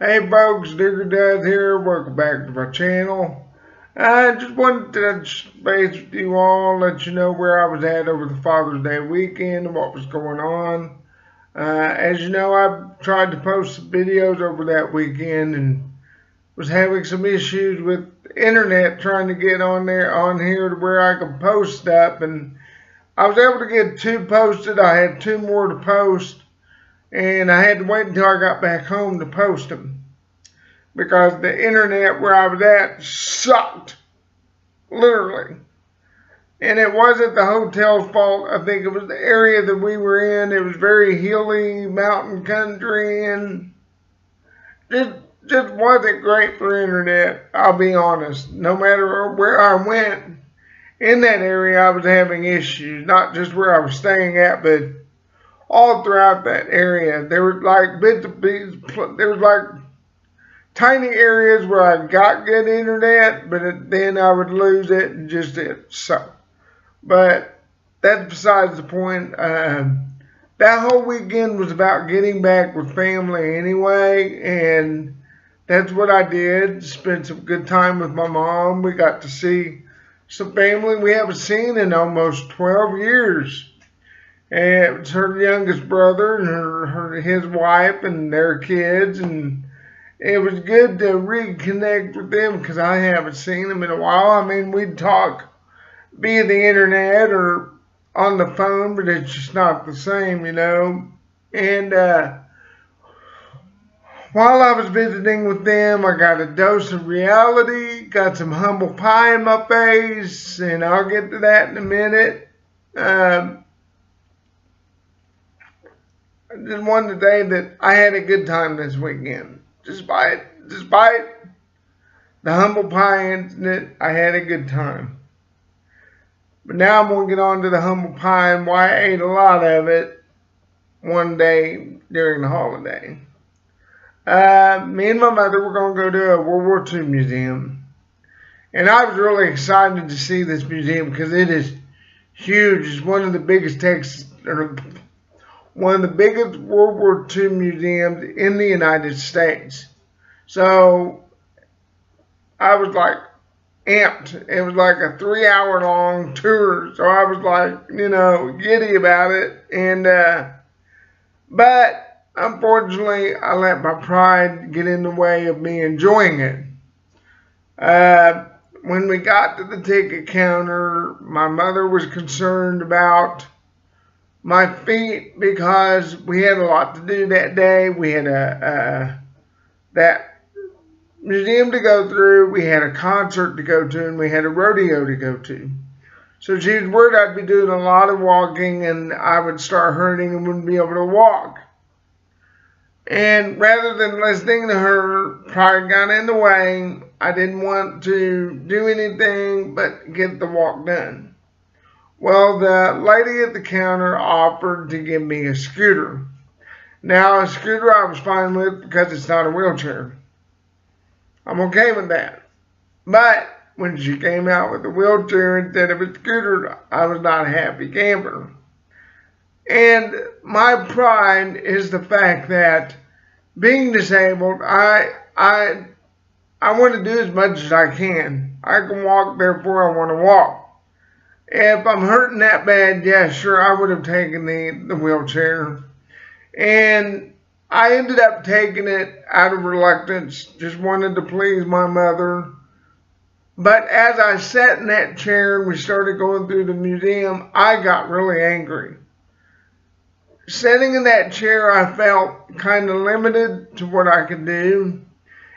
Hey folks, Digger Dad here. Welcome back to my channel. I just wanted to touch base with you all, let you know where I was at over the Father's Day weekend and what was going on. As you know, I tried to post some videos over that weekend and was having some issues with the internet trying to get on here to where I could post stuff, and I was able to get two posted. I had two more to post, and I had to wait until I got back home to post them because the internet where I was at sucked, literally. And it wasn't the hotel's fault. I think it was the area that we were in. It was very hilly, mountain country, and it just wasn't great for internet, I'll be honest. No matter where I went in that area, I was having issues. Not just where I was staying at, but all throughout that area. There were like bits of pieces, there was like tiny areas where I got good internet, but then I would lose it and just it. So, but that's besides the point. That whole weekend was about getting back with family anyway, and that's what I did. Spent some good time with my mom. We got to see some family we haven't seen in almost 12 years. And it was her youngest brother and his wife and their kids, and it was good to reconnect with them because I haven't seen them in a while. I mean, we'd talk via the internet or on the phone, but it's just not the same, you know. And while I was visiting with them, I got a dose of reality, got some humble pie in my face, and I'll get to that in a minute. I just wanted to say that I had a good time this weekend. Despite the humble pie incident, I had a good time. But now I'm going to get on to the humble pie and why I ate a lot of it one day during the holiday. Me and my mother were going to go to a World War II museum. And I was really excited to see this museum because it is huge. It's one of the biggest one of the biggest World War II museums in the United States. So I was like amped. It was like a 3-hour long tour. So I was like, giddy about it. And, but unfortunately, I let my pride get in the way of me enjoying it. When we got to the ticket counter, my mother was concerned about my feet because we had a lot to do that day. We had that museum to go through, we had a concert to go to, and we had a rodeo to go to. So she was worried I'd be doing a lot of walking and I would start hurting and wouldn't be able to walk. And rather than listening to her, pride got in the way. I didn't want to do anything but get the walk done. Well, the lady at the counter offered to give me a scooter. Now, a scooter I was fine with because it's not a wheelchair. I'm okay with that. But when she came out with a wheelchair instead of a scooter, I was not a happy camper. And my pride is the fact that being disabled, I want to do as much as I can. I can walk, therefore I want to walk. If I'm hurting that bad, yeah, sure, I would have taken the wheelchair. And I ended up taking it out of reluctance, just wanted to please my mother. But as I sat in that chair and we started going through the museum, I got really angry. Sitting in that chair, I felt kind of limited to what I could do.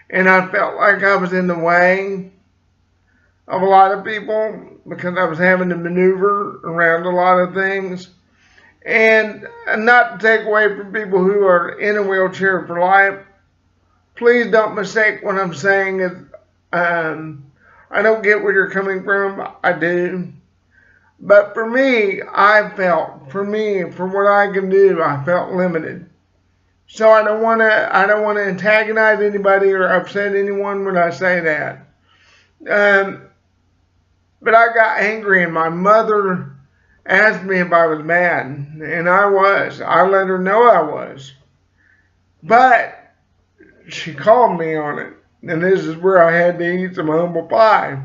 And I felt like I was in the way of a lot of people because I was having to maneuver around a lot of things. And not to take away from people who are in a wheelchair for life, please don't mistake what I'm saying as I don't get where you're coming from. I do. But for me, for what I can do, I felt limited. So I don't want to antagonize anybody or upset anyone when I say that. But I got angry, and my mother asked me if I was mad, and I was. I let her know I was. But she called me on it. And this is where I had to eat some humble pie.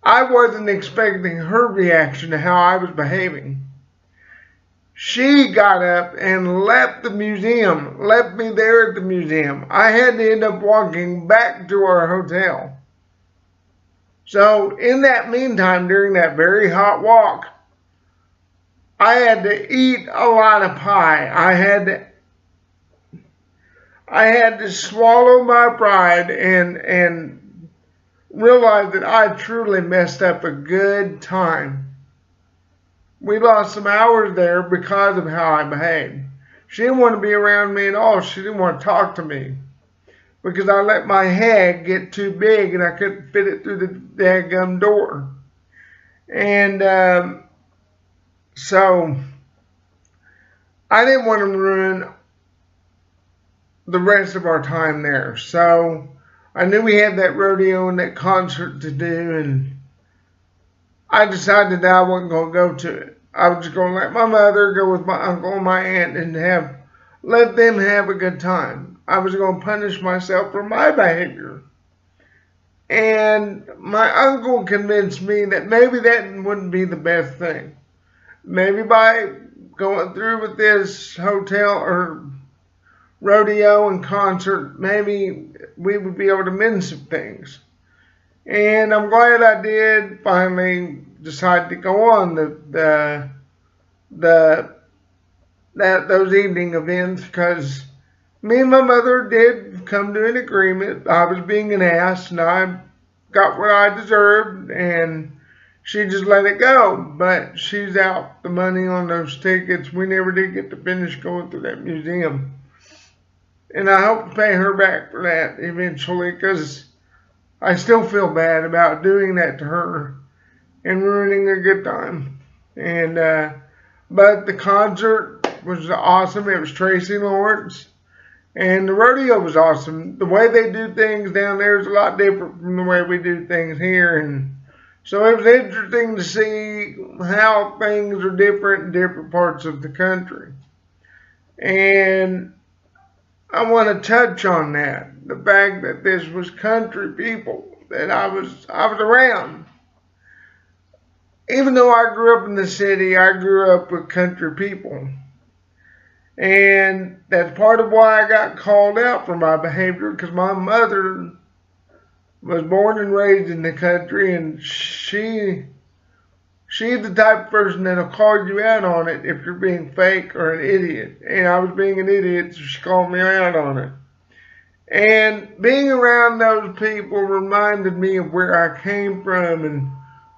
I wasn't expecting her reaction to how I was behaving. She got up and left the museum, left me there at the museum. I had to end up walking back to our hotel. So in that meantime, during that very hot walk, I had to eat a lot of pie. I had to swallow my pride and realize that I truly messed up a good time. We lost some hours there because of how I behaved. She didn't want to be around me at all. She didn't want to talk to me because I let my head get too big and I couldn't fit it through the daggum door. And so I didn't want to ruin the rest of our time there. So I knew we had that rodeo and that concert to do, and I decided that I wasn't going to go to it. I was just going to let my mother go with my uncle and my aunt and let them have a good time. I was going to punish myself for my behavior. And my uncle convinced me that maybe that wouldn't be the best thing. Maybe by going through with this hotel or rodeo and concert, maybe we would be able to mend some things. And I'm glad I did finally decide to go on those evening events, because me and my mother did come to an agreement. I was being an ass and I got what I deserved, and she just let it go. But she's out the money on those tickets. We never did get to finish going through that museum. And I hope to pay her back for that eventually, because I still feel bad about doing that to her and ruining a good time. And but the concert was awesome. It was Tracy Lawrence. And the rodeo was awesome. The way they do things down there is a lot different from the way we do things here. And so it was interesting to see how things are different in different parts of the country. And I want to touch on that. The fact that this was country people that I was around. Even though I grew up in the city, I grew up with country people. And that's part of why I got called out for my behavior, because my mother was born and raised in the country, and she's the type of person that'll call you out on it if you're being fake or an idiot. And I was being an idiot, so she called me out on it. And being around those people reminded me of where I came from and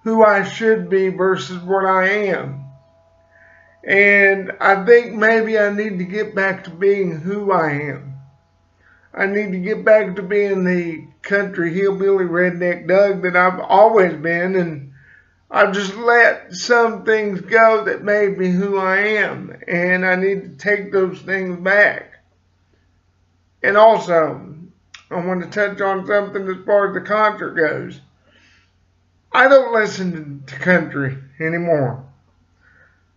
who I should be versus what I am. And I think maybe I need to get back to being who I am. I need to get back to being the country hillbilly redneck Doug that I've always been, and I've just let some things go that made me who I am, and I need to take those things back. And also, I want to touch on something as far as the concert goes. I don't listen to country anymore.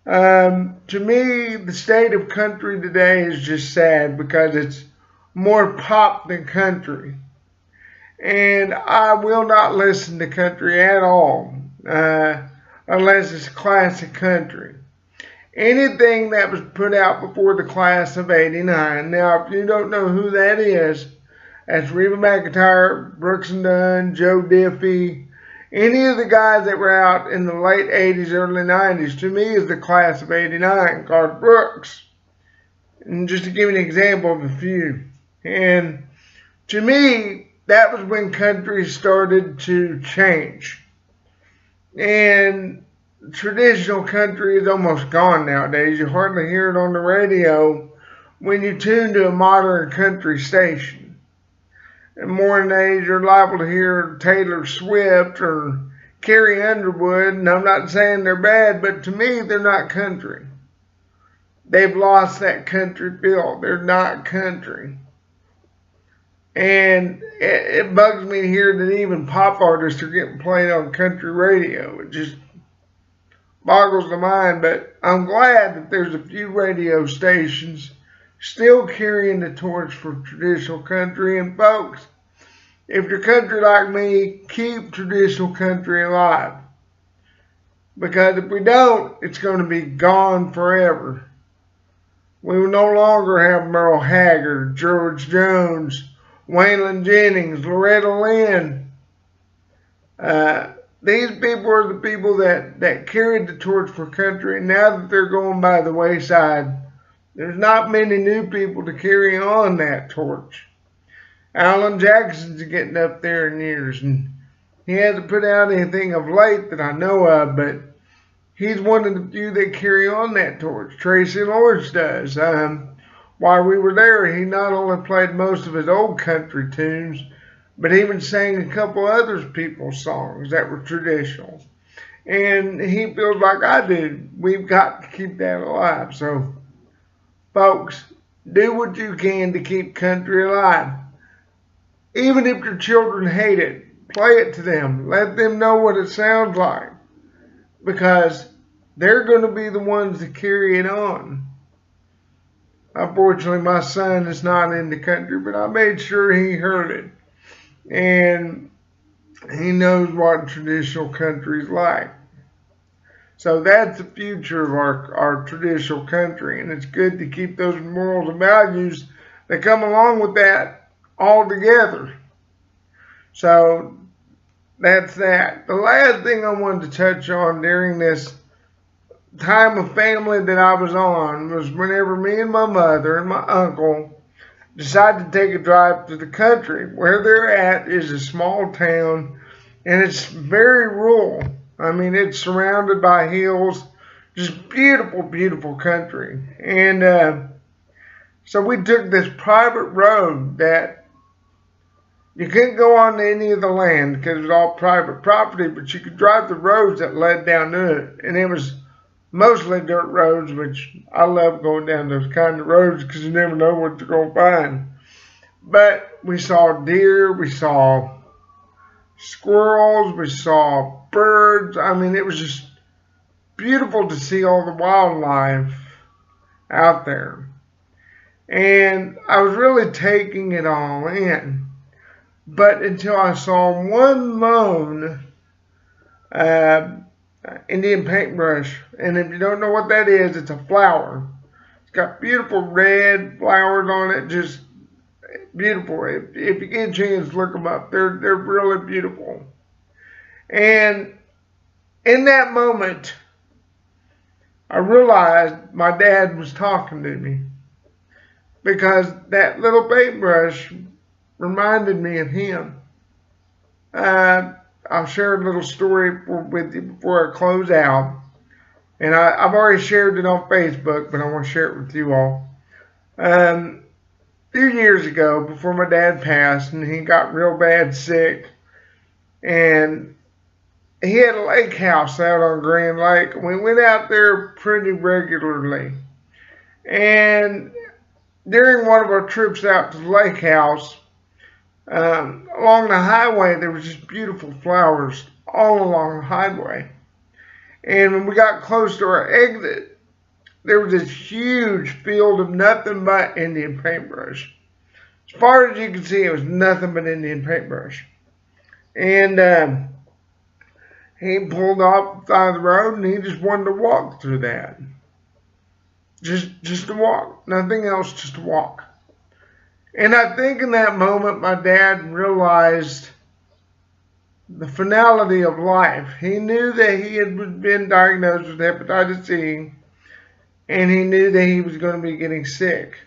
To me, the state of country today is just sad because it's more pop than country. And I will not listen to country at all, unless it's classic country. Anything that was put out before the class of '89. Now, if you don't know who that is, that's Reba McEntire, Brooks and Dunn, Joe Diffie. Any of the guys that were out in the late 80s, early 90s, to me is the class of '89, Garth Brooks. And just to give you an example of a few. And to me, that was when country started to change. And traditional country is almost gone nowadays. You hardly hear it on the radio when you tune to a modern country station. In modern age, you're liable to hear Taylor Swift or Carrie Underwood, and I'm not saying they're bad, but to me, they're not country. They've lost that country feel. They're not country. And it bugs me to hear that even pop artists are getting played on country radio. It just boggles the mind, but I'm glad that there's a few radio stations still carrying the torch for traditional country. And folks, if you're country like me, keep traditional country alive. Because if we don't, it's going to be gone forever. We will no longer have Merle Haggard, George Jones, Waylon Jennings, Loretta Lynn. These people are the people that carried the torch for country. And now that they're going by the wayside, there's not many new people to carry on that torch. Alan Jackson's getting up there in years, and he hasn't put out anything of late that I know of, but he's one of the few that carry on that torch. Tracy Lawrence does. While we were there, he not only played most of his old country tunes, but even sang a couple other people's songs that were traditional. And he feels like I do. We've got to keep that alive. So, folks, do what you can to keep country alive. Even if your children hate it, play it to them. Let them know what it sounds like. Because they're going to be the ones that carry it on. Unfortunately, my son is not in the country, but I made sure he heard it. And he knows what traditional country is like. So that's the future of our traditional country. And it's good to keep those morals and values that come along with that all together. So that's that. The last thing I wanted to touch on during this time of family that I was on was whenever me and my mother and my uncle decided to take a drive to the country. Where they're at is a small town, and it's very rural. I mean, it's surrounded by hills, just beautiful, beautiful country. And so we took this private road that you couldn't go on any of the land because it was all private property, but you could drive the roads that led down to it. And it was mostly dirt roads, which I love going down those kind of roads because you never know what you're going to find. But we saw deer, we saw squirrels, we saw birds. I mean, it was just beautiful to see all the wildlife out there. And I was really taking it all in. But until I saw one lone Indian paintbrush. And if you don't know what that is, it's a flower. It's got beautiful red flowers on it, just beautiful. If you get a chance to look them up, they're really beautiful. And in that moment, I realized my dad was talking to me. Because that little paintbrush reminded me of him. I'll share a little story with you before I close out. And I've already shared it on Facebook, but I want to share it with you all. A few years ago, before my dad passed, and he got real bad sick, and he had a lake house out on Grand Lake. We went out there pretty regularly. And during one of our trips out to the lake house, along the highway, there was just beautiful flowers all along the highway. And when we got close to our exit, there was this huge field of nothing but Indian paintbrush. As far as you could see, it was nothing but Indian paintbrush. And he pulled off the side of the road, and he just wanted to walk through that. Just to walk. Nothing else, just to walk. And I think in that moment, my dad realized the finality of life. He knew that he had been diagnosed with hepatitis C, and he knew that he was going to be getting sick.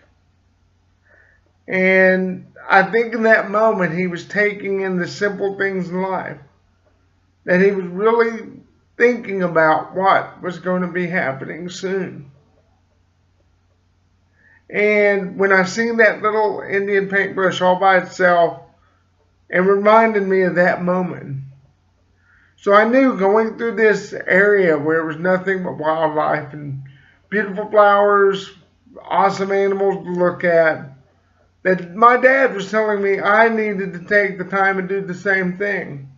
And I think in that moment, he was taking in the simple things in life. That he was really thinking about what was going to be happening soon. And when I seen that little Indian paintbrush all by itself, it reminded me of that moment. So I knew going through this area where it was nothing but wildlife and beautiful flowers, awesome animals to look at, that my dad was telling me I needed to take the time and do the same thing.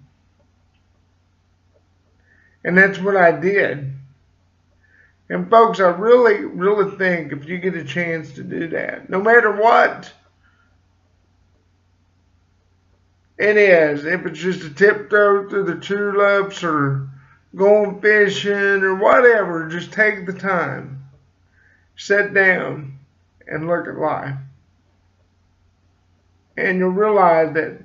And that's what I did. And folks, I really, really think if you get a chance to do that, no matter what it is, if it's just a tiptoe through the tulips or going fishing or whatever, just take the time, sit down and look at life. And you'll realize that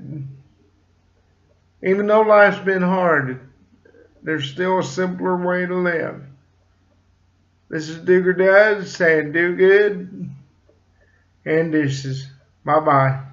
even though life's been hard, there's still a simpler way to live. This is Duger Does saying do good and deuces. Bye-bye.